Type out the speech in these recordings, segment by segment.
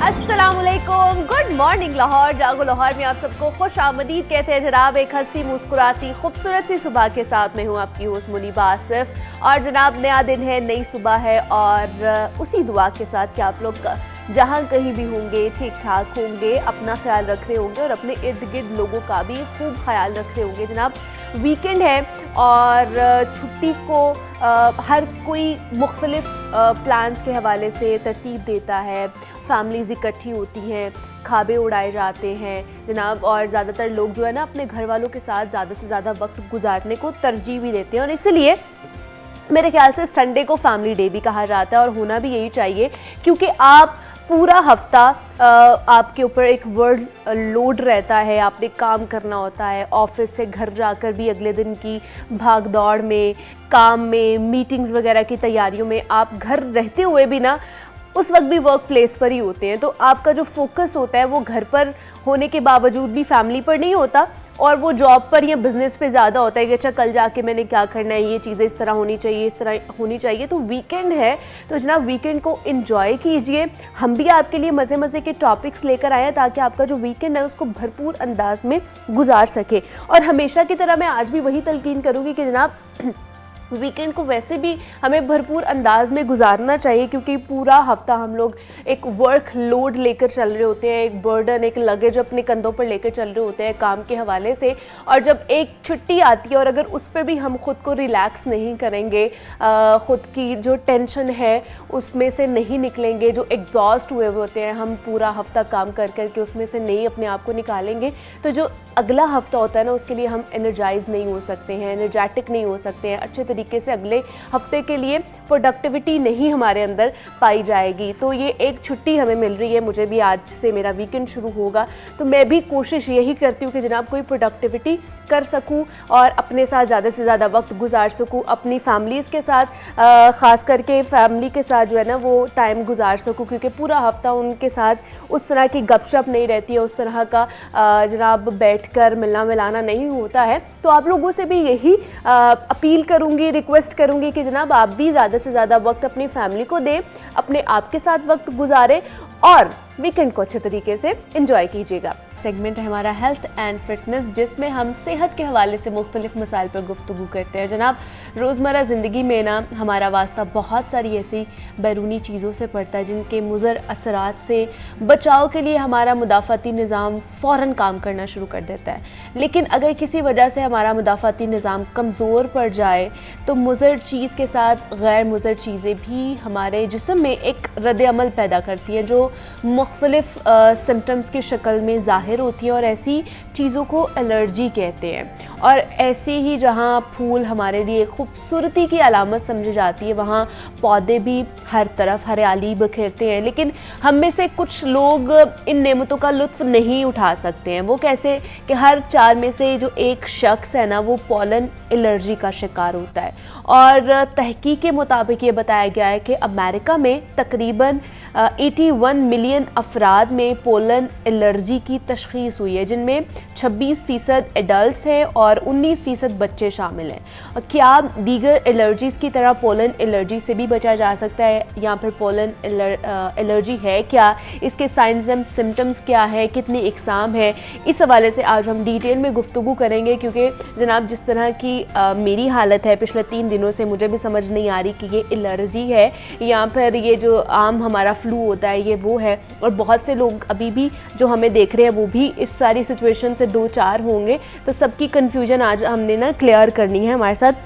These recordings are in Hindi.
अस्सलामुअलैकुम, गुड मॉर्निंग लाहौर। जागो लाहौर में आप सबको खुश आमदीद कहते हैं जनाब। एक हंसती मुस्कुराती खूबसूरत सी सुबह के साथ मैं हूँ आपकी होस्ट मुनीबा आसिफ। और जनाब नया दिन है, नई सुबह है और उसी दुआ के साथ कि आप लोग जहाँ कहीं भी होंगे ठीक ठाक होंगे, अपना ख्याल रख रहे होंगे और अपने इर्द गिर्द लोगों का भी खूब ख्याल रख रहे होंगे। जनाब वीकेंड है और छुट्टी को हर कोई मुख्तलिफ प्लान्स के हवाले से तरतीब देता है। फैमिलीज़ इकट्ठी होती हैं, खाबे उड़ाए जाते हैं जनाब, और ज़्यादातर लोग जो है ना अपने घर वालों के साथ ज़्यादा से ज़्यादा वक्त गुजारने को तरजीह भी देते हैं। और इसलिए मेरे ख्याल से संडे को फैमिली डे भी कहा जाता है और होना भी यही चाहिए, क्योंकि आप पूरा हफ्ता आपके ऊपर एक वर्क लोड रहता है, आपने काम करना होता है, ऑफिस से घर जाकर भी अगले दिन की भाग दौड़ में, काम में, मीटिंग्स वगैरह की तैयारियों में आप घर रहते हुए भी ना उस वक्त भी वर्क प्लेस पर ही होते हैं। तो आपका जो फोकस होता है वो घर पर होने के बावजूद भी फैमिली पर नहीं होता और वो जॉब पर या बिज़नेस पे ज़्यादा होता है कि अच्छा कल जाके मैंने क्या करना है, ये चीज़ें इस तरह होनी चाहिए, इस तरह होनी चाहिए। तो वीकेंड है तो जनाब वीकेंड को एंजॉय कीजिए। हम भी आपके लिए मज़े मज़े के टॉपिक्स लेकर आए हैं ताकि आपका जो वीकेंड है उसको भरपूर अंदाज में गुजार सके। और हमेशा की तरह मैं आज भी वही तलकीन करूँगी कि जनाब वीकेंड को वैसे भी हमें भरपूर अंदाज में गुजारना चाहिए, क्योंकि पूरा हफ्ता हम लोग एक वर्क लोड लेकर चल रहे होते हैं, एक बर्डन, एक लगेज अपने कंधों पर लेकर चल रहे होते हैं काम के हवाले से। और जब एक छुट्टी आती है और अगर उस पर भी हम ख़ुद को रिलैक्स नहीं करेंगे, ख़ुद की जो टेंशन है उसमें से नहीं निकलेंगे, जो एग्जॉस्ट हुए होते हैं हम पूरा हफ्ता काम कर कर के उसमें से नहीं अपने आप को निकालेंगे, तो जो अगला हफ्ता होता है ना उसके लिए हम एनर्जाइज नहीं हो सकते हैं, एनर्जेटिक नहीं हो सकते हैं, अच्छे तरीके से अगले हफ्ते के लिए प्रोडक्टिविटी नहीं हमारे अंदर पाई जाएगी। तो ये एक छुट्टी हमें मिल रही है, मुझे भी आज से मेरा वीकेंड शुरू होगा, तो मैं भी कोशिश यही करती हूँ कि जनाब कोई प्रोडक्टिविटी कर सकूँ और अपने साथ ज़्यादा से ज़्यादा वक्त गुजार सकूँ, अपनी फैमिलीज़ के साथ, ख़ास करके फैमिली के साथ जो है ना वो टाइम गुजार सकूँ, क्योंकि पूरा हफ्ता उनके साथ उस तरह की गपशप नहीं रहती है, उस तरह का जनाब बैठकर मिलना मिलाना नहीं होता है। तो आप लोगों से भी यही अपील करूँगी, रिक्वेस्ट करूँगी कि जनाब आप भी ज़्यादा से ज़्यादा वक्त अपनी फैमिली को दें, अपने आप के साथ वक्त गुजारें और वीकेंड को अच्छे तरीके से एंजॉय कीजिएगा। सेगमेंट है हमारा हेल्थ एंड फिटनेस, जिसमें हम सेहत के हवाले से मुख्तलिफ मसाइल पर गुफ्तगू करते हैं। जनाब रोज़मर्रा ज़िंदगी में ना हमारा वास्ता बहुत सारी ऐसी बैरूनी चीज़ों से पड़ता है जिनके मुज़र असरात से बचाव के लिए हमारा मुदाफ़ाती निज़ाम फ़ौरन काम करना शुरू कर देता है। लेकिन अगर किसी वजह से हमारा मुदाफ़ाती निज़ाम कमज़ोर पड़ जाए तो मुज़र चीज़ के साथ गैर मुज़र चीज़ें भी हमारे जिस्म में एक रद्द-ए-अमल पैदा करती हैं जो मुख्तलिफ सिम्टम्स की शक्ल में ज़ाहिर होती है, और ऐसी चीज़ों को एलर्जी कहते हैं। और ऐसे ही जहाँ फूल हमारे लिए खूबसूरती की अलामत समझी जाती है, वहाँ पौधे भी हर तरफ हरियाली बखेरते हैं, लेकिन हम में से कुछ लोग इन नेमतों का लुत्फ़ नहीं उठा सकते हैं। वो कैसे कि हर 4 में से जो एक शख्स है ना वो पोलन एलर्जी का शिकार होता है। और तहकीक के मुताबिक ये बताया गया है कि अमेरिका में तकरीबन 81 मिलियन अफराद में पोलन एलर्जी की तशख़ीस हुई है, जिनमें 26% एडल्ट्स हैं और 19% बच्चे शामिल हैं। और क्या दीगर एलर्जीज़ की तरह पोलन एलर्जी से भी बचा जा सकता है, या फिर पोलन एलर्जी है क्या, इसके साइंस एंड सिम्टम्स क्या है, कितनी इकसाम है, इस हवाले से आज हम डिटेल में गुफ्तगू करेंगे। क्योंकि जनाब जिस तरह की मेरी हालत है पिछले 3 दिनों से, मुझे भी समझ नहीं आ रही कि ये एलर्जी है या फिर ये जो आम हमारा फ्लू होता है ये वो है। और बहुत से लोग अभी भी जो हमें देख रहे हैं वो भी इस सारी सिचुएशन से 2-4 होंगे, तो सबकी कन्फ्यूजन आज हमने ना क्लियर करनी है। हमारे साथ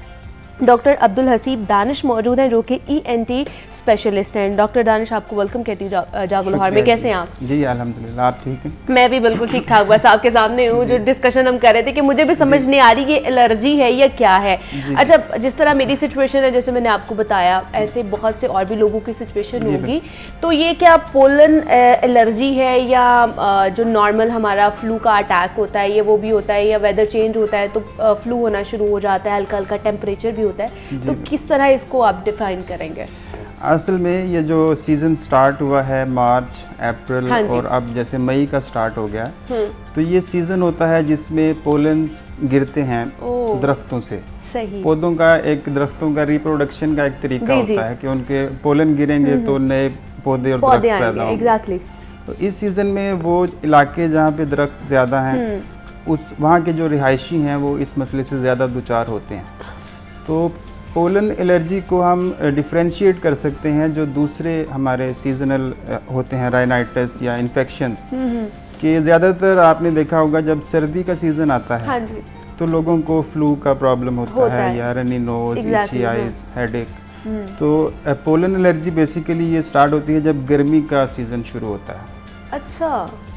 डॉक्टर अब्दुल हसीब दानिश मौजूद हैं जो कि ENT स्पेशलिस्ट हैं। डॉक्टर दानिश आपको वेलकम कहती हूँ जागो लाहौर में। कैसे हैं आप? जी अल्हम्दुलिल्लाह, आप ठीक हैं? मैं भी बिल्कुल ठीक ठाक, बस आपके सामने हूँ। जो डिस्कशन हम कर रहे थे कि मुझे भी समझ नहीं आ रही ये एलर्जी है या क्या है। अच्छा, जिस तरह मेरी सिचुएशन है, जैसे मैंने आपको बताया, ऐसे बहुत से और भी लोगों की सिचुएशन होगी, तो ये क्या पोलन एलर्जी है या जो नॉर्मल हमारा फ्लू का अटैक होता है ये वो भी होता है, या वेदर चेंज होता है तो फ्लू होना शुरू हो जाता है, हल्का हल्का टेम्परेचर भी होता है, तो किस तरह इसको आप डिफाइन करेंगे? असल में ये जो सीज़न स्टार्ट हुआ है मार्च अप्रैल और अब जैसे मई का स्टार्ट हो गया, तो ये सीज़न होता है जिसमें पोलन्स गिरते हैं दरख्तों से। सही। पौधों का दरख्तों का रिप्रोडक्शन का एक तरीका होता है कि उनके पोलन गिरेंगे तो नए पौधे और दरख्त पैदा होंगे। एग्जैक्टली। तो इस सीज़न में वो इलाके जहाँ पे दरख्त ज़्यादा हैं उस वहाँ के जो रिहायशी हैं वो इस मसले से ज़्यादा दुचार होते हैं। तो पोलन एलर्जी को हम डिफ्रेंशिएट कर सकते हैं जो दूसरे हमारे सीजनल होते हैं राइनाइटिस या इन्फेक्शंस कि ज़्यादातर आपने देखा होगा जब सर्दी का सीज़न आता है, हाँ जी, तो लोगों को फ्लू का प्रॉब्लम होता है या रनी नोज, इची आइज, हेडेक। तो पोलन एलर्जी बेसिकली ये स्टार्ट होती है जब गर्मी का सीज़न शुरू होता है। अच्छा,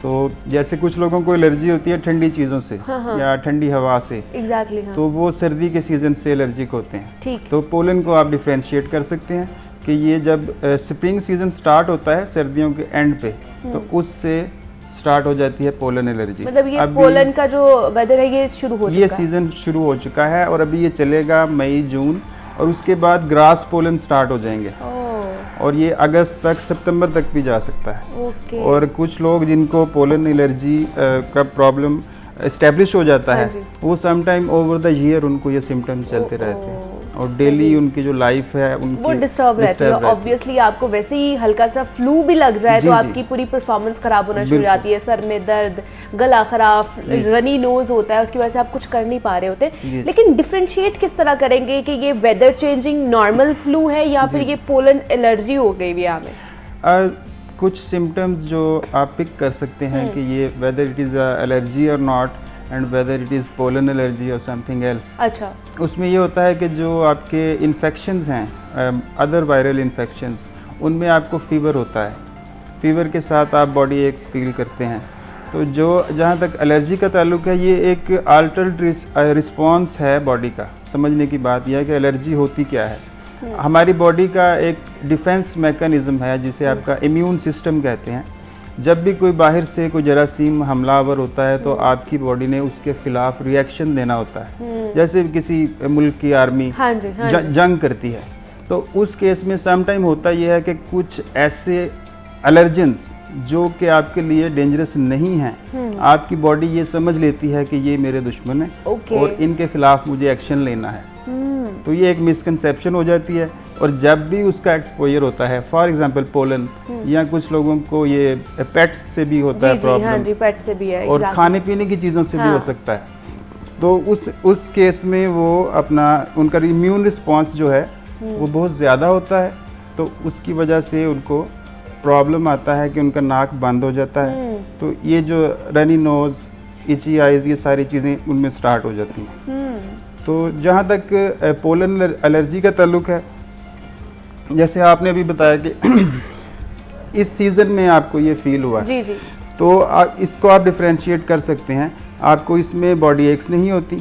तो जैसे कुछ लोगों को एलर्जी होती है ठंडी चीज़ों से या ठंडी हवा से, एग्जैक्टली, हाँ। तो वो सर्दी के सीज़न से एलर्जिक होते हैं। ठीक। तो पोलन को आप डिफ्रेंशिएट कर सकते हैं कि ये जब स्प्रिंग सीज़न स्टार्ट होता है सर्दियों के एंड पे, तो उससे स्टार्ट हो जाती है पोलन एलर्जी। मतलब ये पोलन का जो वेदर है ये शुरू हो चुका है, ये सीज़न शुरू हो चुका है और अभी ये चलेगा मई जून, और उसके बाद ग्रास पोलन स्टार्ट हो जाएंगे और ये अगस्त तक, सितंबर तक भी जा सकता है। ओके। और कुछ लोग जिनको पोलन एलर्जी का प्रॉब्लम एस्टेब्लिश हो जाता है, वो some time over the year उनको ये सिम्टम्स चलते रहते हैं और डेली उनकी जो लाइफ है उनकी वो डिस्टर्ब रहती है। ऑब्वियसली आपको वैसे ही हल्का सा फ्लू भी लग जाए तो आपकी पूरी परफॉर्मेंस खराब होना शुरू हो जाती है, सर में दर्द, गला खराब, रनी नोज होता है, उसकी वजह से आप कुछ कर नहीं पा रहे होते। लेकिन डिफरेंशिएट किस तरह करेंगे कि ये वेदर चेंजिंग नॉर्मल फ्लू है या फिर ये पोलन एलर्जी हो गई भी हमें? कुछ सिम्टम्स जो आप पिक कर सकते हैं कि ये वेदर इट इज़ एलर्जी और not and whether it is pollen allergy और समथिंग एल्स। अच्छा। उसमें ये होता है कि जो आपके इन्फेक्शंस हैं, अदर वायरल इन्फेक्शंस, उनमें आपको फीवर होता है, फीवर के साथ आप बॉडी एक्स फील करते हैं। तो जो जहाँ तक एलर्जी का ताल्लुक है, ये एक अल्टर्ड रिस्पॉन्स है बॉडी का। समझने की बात यह है कि एलर्जी होती क्या है। हमारी बॉडी का एक डिफेंस मैकेनिज़्म है जिसे आपका इम्यून सिस्टम कहते हैं। जब भी कोई बाहर से कोई जरासीम हमलावर होता है तो आपकी बॉडी ने उसके खिलाफ रिएक्शन देना होता है। जैसे किसी मुल्क की आर्मी जंग करती है, तो उस केस में सम टाइम होता यह है कि कुछ ऐसे एलर्जेंस जो कि आपके लिए डेंजरस नहीं हैं, आपकी बॉडी ये समझ लेती है कि ये मेरे दुश्मन हैं और इनके खिलाफ मुझे एक्शन लेना है। तो ये एक मिसकंसेप्शन हो जाती है और जब भी उसका एक्सपोजर होता है, फॉर एग्जांपल पोलन, या कुछ लोगों को ये पेट्स से भी होता है प्रॉब्लम, हाँ जी, पेट से भी है, और खाने पीने की चीज़ों से भी हो सकता है। तो उस केस में वो अपना उनका इम्यून रिस्पॉन्स जो है वो बहुत ज़्यादा होता है, तो उसकी वजह से उनको प्रॉब्लम आता है कि उनका नाक बंद हो जाता है। तो ये जो रनी नोज़, इची आइज़, ये सारी चीज़ें उनमें स्टार्ट हो जाती हैं। तो जहाँ तक पोलन एलर्जी का ताल्लुक है, जैसे आपने अभी बताया कि इस सीज़न में आपको ये फील हुआ है, जी। तो इसको आप डिफ्रेंशिएट कर सकते हैं। आपको इसमें बॉडी एक्स नहीं होती,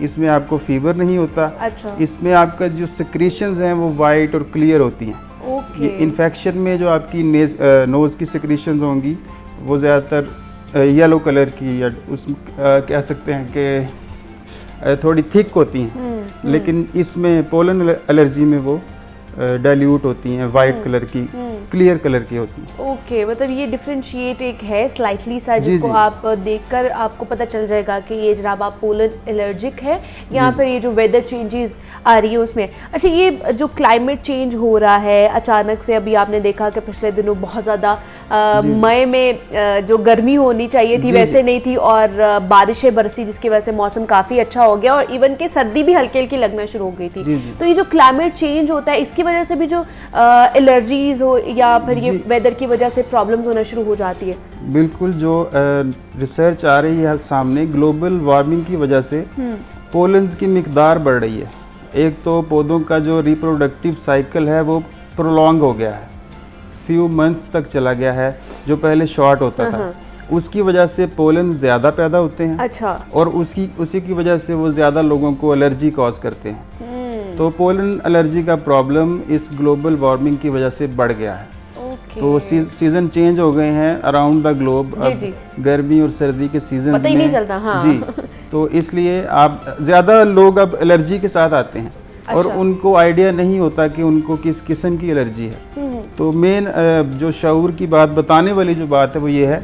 इसमें आपको फीवर नहीं होता। अच्छा। इसमें आपका जो सेक्रीशंस हैं वो वाइट और क्लियर होती हैं। ओके। इन्फेक्शन में जो आपकी नोज़ की सेक्रीशंस होंगी वो ज़्यादातर येलो कलर की या उस कह सकते हैं कि थोड़ी थिक होती हैं, लेकिन इसमें पोलन एलर्जी में वो डाइल्यूट होती हैं, वाइट कलर की, क्लियर कलर की होती हैं। ओके, मतलब ये डिफरेंशिएट एक है स्लाइटली सा जिसको आप देखकर आपको पता चल जाएगा कि ये जनाब आप पोलन एलर्जिक है या फिर ये जो वेदर चेंजेस आ रही है उसमें। अच्छा, ये जो क्लाइमेट चेंज हो रहा है अचानक से, अभी आपने देखा कि पिछले दिनों बहुत ज़्यादा मई में जो गर्मी होनी चाहिए थी वैसे नहीं थी और बारिशें बरसी जिसकी वजह से मौसम काफ़ी अच्छा हो गया और इवन के सर्दी भी हल्की हल्की लगना शुरू हो गई थी। तो ये जो क्लाइमेट चेंज होता है इसकी वजह से भी जो एलर्जीज हो या फिर ये वेदर की वजह से प्रॉब्लम्स होना शुरू हो जाती है? बिल्कुल, जो रिसर्च आ रही है सामने, ग्लोबल वार्मिंग की वजह से पोलन्स की मिकदार बढ़ रही है। एक तो पौधों का जो रिप्रोडक्टिव साइकिल है वो प्रोलॉन्ग हो गया है, फ्यू मंथ्स तक चला गया है, जो पहले शॉर्ट होता था। उसकी वजह से पोलन ज़्यादा पैदा होते हैं। अच्छा। और उसी की वजह से वो ज़्यादा लोगों को एलर्जी कॉज करते हैं। तो पोलन एलर्जी का प्रॉब्लम इस ग्लोबल वार्मिंग की वजह से बढ़ गया है। तो सीज़न चेंज हो गए हैं अराउंड द ग्लोब। अब गर्मी और सर्दी के सीजन पता ही नहीं चलता। हाँ। जी, तो इसलिए आप ज़्यादा लोग अब एलर्जी के साथ आते हैं। अच्छा। और उनको आइडिया नहीं होता कि उनको किस किस्म की एलर्जी है। तो मेन जो शऊर की बात, बताने वाली जो बात है वो ये है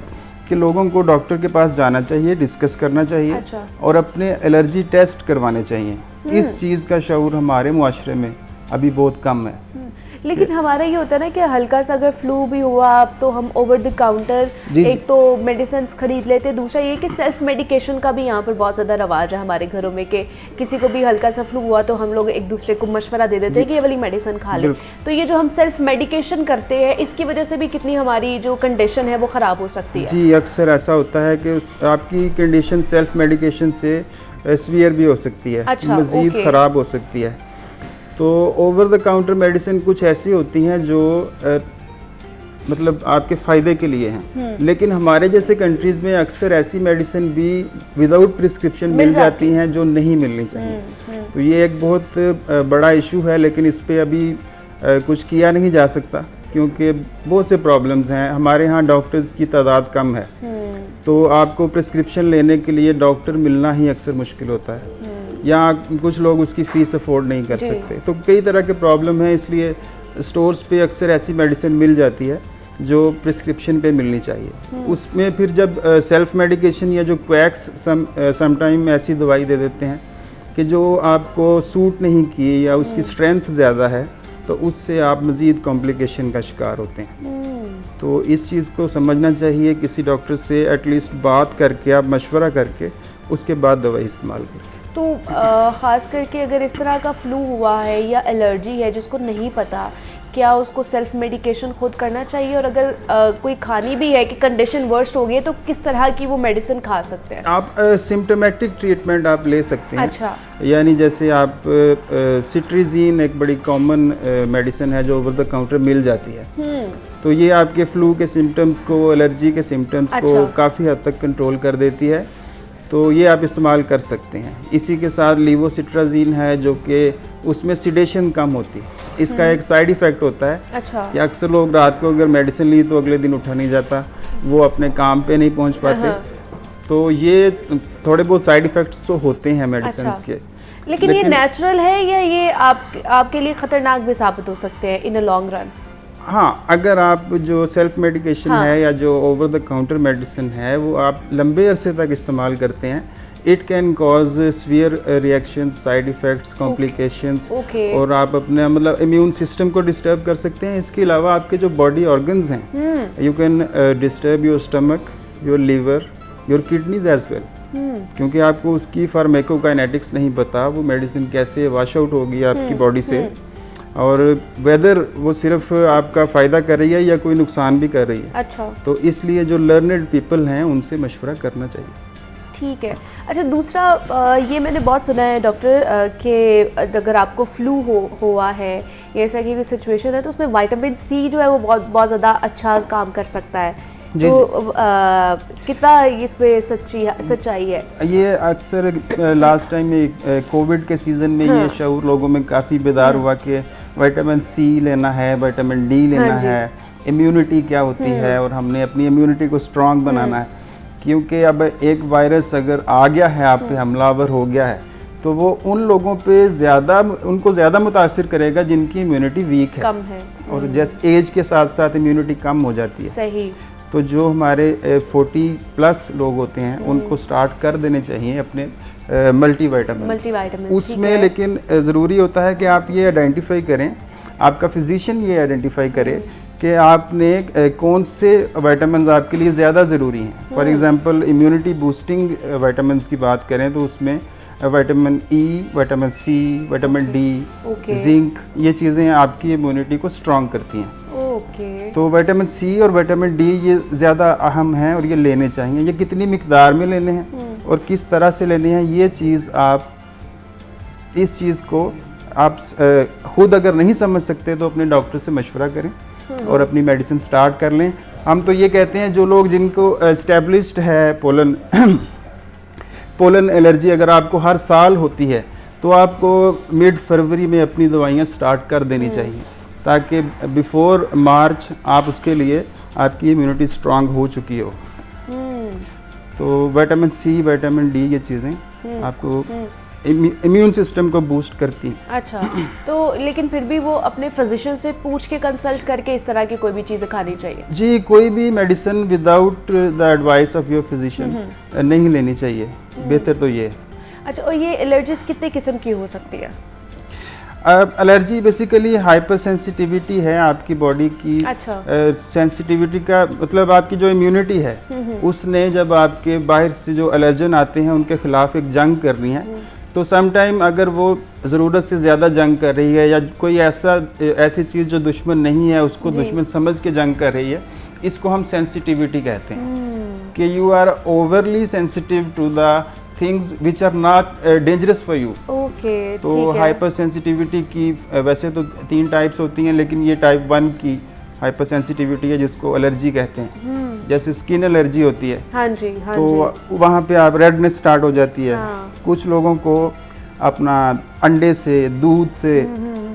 कि लोगों को डॉक्टर के पास जाना चाहिए, डिस्कस करना चाहिए। अच्छा। और अपने एलर्जी टेस्ट करवाने चाहिए। इस चीज़ का शऊर हमारे मुआशरे में अभी बहुत कम है। लेकिन हमारा ये होता है ना कि हल्का सा अगर फ्लू भी हुआ अब तो हम ओवर द काउंटर एक तो मेडिसिन खरीद लेते हैं, दूसरा ये कि सेल्फ मेडिकेशन का भी यहाँ पर बहुत ज़्यादा रवाज है हमारे घरों में कि किसी को भी हल्का सा फ्लू हुआ तो हम लोग एक दूसरे को मशवरा दे देते हैं कि ये वाली मेडिसिन खा ले। तो ये जो हम सेल्फ मेडिकेशन करते हैं इसकी वजह से भी कितनी हमारी जो कंडीशन है वो ख़राब हो सकती है। जी, अक्सर ऐसा होता है कि आपकी कंडीशन सेल्फ मेडिकेशन से सीवियर भी हो सकती है, मज़ीद ख़राब हो सकती है। तो ओवर द काउंटर मेडिसिन कुछ ऐसी होती हैं जो मतलब आपके फ़ायदे के लिए हैं, लेकिन हमारे जैसे कंट्रीज़ में अक्सर ऐसी मेडिसिन भी विदाउट प्रिस्क्रिप्शन मिल जाती हैं जो नहीं मिलनी चाहिए। तो ये एक बहुत बड़ा इशू है, लेकिन इस पे अभी कुछ किया नहीं जा सकता क्योंकि बहुत से प्रॉब्लम्स हैं। हमारे यहाँ डॉक्टर्स की तादाद कम है, तो आपको प्रिस्क्रिप्शन लेने के लिए डॉक्टर मिलना ही अक्सर मुश्किल होता है, या कुछ लोग उसकी फ़ीस अफोर्ड नहीं कर सकते। तो कई तरह के प्रॉब्लम हैं, इसलिए स्टोर्स पे अक्सर ऐसी मेडिसिन मिल जाती है जो प्रिस्क्रिप्शन पे मिलनी चाहिए। उसमें फिर जब सेल्फ मेडिकेशन या जो क्वैक्स समटाइम ऐसी दवाई दे देते हैं कि जो आपको सूट नहीं की या उसकी स्ट्रेंथ ज़्यादा है, तो उससे आप मज़ीद कॉम्प्लिकेशन का शिकार होते हैं। तो इस चीज़ को समझना चाहिए, किसी डॉक्टर से एटलीस्ट बात करके, आप मशवरा करके उसके बाद दवाई इस्तेमाल करें। तो ख़ास करके अगर इस तरह का फ्लू हुआ है या एलर्जी है जिसको नहीं पता, क्या उसको सेल्फ मेडिकेशन खुद करना चाहिए? और अगर कोई खानी भी है कि कंडीशन वर्स्ट हो गई है तो किस तरह की वो मेडिसिन खा सकते हैं? आप सिम्टोमेटिक ट्रीटमेंट आप ले सकते हैं। अच्छा। यानी जैसे आप सिट्रीजीन एक बड़ी कॉमन मेडिसिन है जो ओवर द काउंटर मिल जाती है। तो ये आपके फ्लू के सिम्टम्स को, एलर्जी के सिम्टम्स को काफ़ी हद तक कंट्रोल कर देती है, तो ये आप इस्तेमाल कर सकते हैं। इसी के साथ लीवोसिट्राजीन है जो कि उसमें सिडेशन कम होती है। इसका एक साइड इफ़ेक्ट होता है कि अक्सर लोग रात को अगर मेडिसिन ली तो अगले दिन उठा नहीं जाता, वो अपने काम पे नहीं पहुंच पाते। तो ये थोड़े बहुत साइड इफ़ेक्ट्स तो होते हैं मेडिसिन के। लेकिन ये नेचुरल है या ये आपके लिए ख़तरनाक भी साबित हो सकते हैं इन अ लॉन्ग रन? हाँ, अगर आप जो सेल्फ मेडिकेशन है या जो ओवर द काउंटर मेडिसिन है वो आप लंबे अरसे तक इस्तेमाल करते हैं, it can cause severe reactions, side effects, complications, और आप अपने मतलब इम्यून सिस्टम को डिस्टर्ब कर सकते हैं। इसके अलावा आपके जो बॉडी ऑर्गन्स हैं, you can disturb your stomach, your liver, your kidneys as well, क्योंकि आपको उसकी फार्माकोकाइनेटिक्स नहीं पता, वो मेडिसिन कैसे वॉश आउट होगी आपकी बॉडी से, और वेदर वो सिर्फ आपका फ़ायदा कर रही है या कोई नुकसान भी कर रही है। अच्छा। तो इसलिए जो लर्नड पीपल हैं उनसे मशवरा करना चाहिए। ठीक है। अच्छा, दूसरा ये मैंने बहुत सुना है डॉक्टर कि अगर आपको फ्लू हुआ है या ऐसा की कोई सिचुएशन है तो उसमें विटामिन सी जो है वो बहुत ज़्यादा अच्छा काम कर सकता है। तो कितना इसमें सच्चाई है? ये अक्सर लास्ट टाइम में कोविड के सीज़न में ये शऊर लोगों में काफ़ी बेदार हुआ कि विटामिन सी लेना है, विटामिन डी लेना है, इम्यूनिटी क्या होती है, और हमने अपनी इम्यूनिटी को स्ट्रॉन्ग बनाना है। क्योंकि अब एक वायरस अगर आ गया है, आप पे हमलावर हो गया है, तो वो उन लोगों पे उनको ज़्यादा मुतासिर करेगा जिनकी इम्यूनिटी वीक है, कम है। और जैसे एज के साथ साथ इम्यूनिटी कम हो जाती है। सही। तो जो हमारे 40+ लोग होते हैं उनको स्टार्ट कर देने चाहिए अपने मल्टीविटामिन उसमें। लेकिन ज़रूरी होता है कि आप ये आइडेंटिफाई करें, आपका फिजिशियन ये आइडेंटिफाई करे कि आपने कौन से विटामिन आपके लिए ज़्यादा ज़रूरी हैं। For example immunity boosting vitamin की बात करें तो उसमें vitamin E, vitamin C, vitamin D, zinc, ये चीज़ें आपकी इम्यूनिटी को स्ट्रॉन्ग करती हैं। तो विटामिन सी और विटामिन डी ये ज़्यादा अहम हैं और ये लेने चाहिए। ये कितनी मिकदार में लेने हैं और किस तरह से लेने हैं, ये चीज़ आप इस चीज़ को आप खुद अगर नहीं समझ सकते तो अपने डॉक्टर से मशवरा करें और अपनी मेडिसिन स्टार्ट कर लें। हम तो ये कहते हैं जो लोग जिनको एस्टेब्लिश्ड है पोलन एलर्जी अगर आपको हर साल होती है तो आपको मिड फरवरी में अपनी दवाइयाँ स्टार्ट कर देनी चाहिए, ताकि बिफोर मार्च आप उसके लिए आपकी इम्यूनिटी स्ट्रांग हो चुकी हो। तो विटामिन सी, विटामिन डी, ये चीज़ें आपको इम्यून सिस्टम को बूस्ट करती हैं। अच्छा, तो लेकिन फिर भी वो अपने फिजिशियन से पूछ के कंसल्ट करके इस तरह की कोई भी चीज़ें खानी चाहिए? जी, कोई भी medicine without the advice of your physician नहीं लेनी चाहिए, बेहतर तो ये है। अच्छा, और ये एलर्जीज कितने किस्म की हो सकती है? एलर्जी बेसिकली हाइपर सेंसिटिविटी है आपकी बॉडी की। अच्छा। सेंसिटिविटी का मतलब आपकी जो इम्यूनिटी है उसने जब आपके बाहर से जो एलर्जन आते हैं उनके खिलाफ एक जंग करनी है, तो सम टाइम अगर वो ज़रूरत से ज़्यादा जंग कर रही है या कोई ऐसी चीज़ जो दुश्मन नहीं है उसको दुश्मन समझ के जंग कर रही है, इसको हम सेंसिटिविटी कहते हैं कि you are overly sensitive to the things which are not dangerous for you. Okay, तो हाइपर सेंसिटिविटी की वैसे तो 3 टाइप्स होती हैं, लेकिन ये टाइप 1 की हाइपर सेंसिटिविटी है जिसको एलर्जी कहते हैं। जैसे स्किन एलर्जी होती है, हाँ जी, हाँ तो वहाँ पे आप रेडनेस स्टार्ट हो जाती है। कुछ लोगों को अपना अंडे से, दूध से,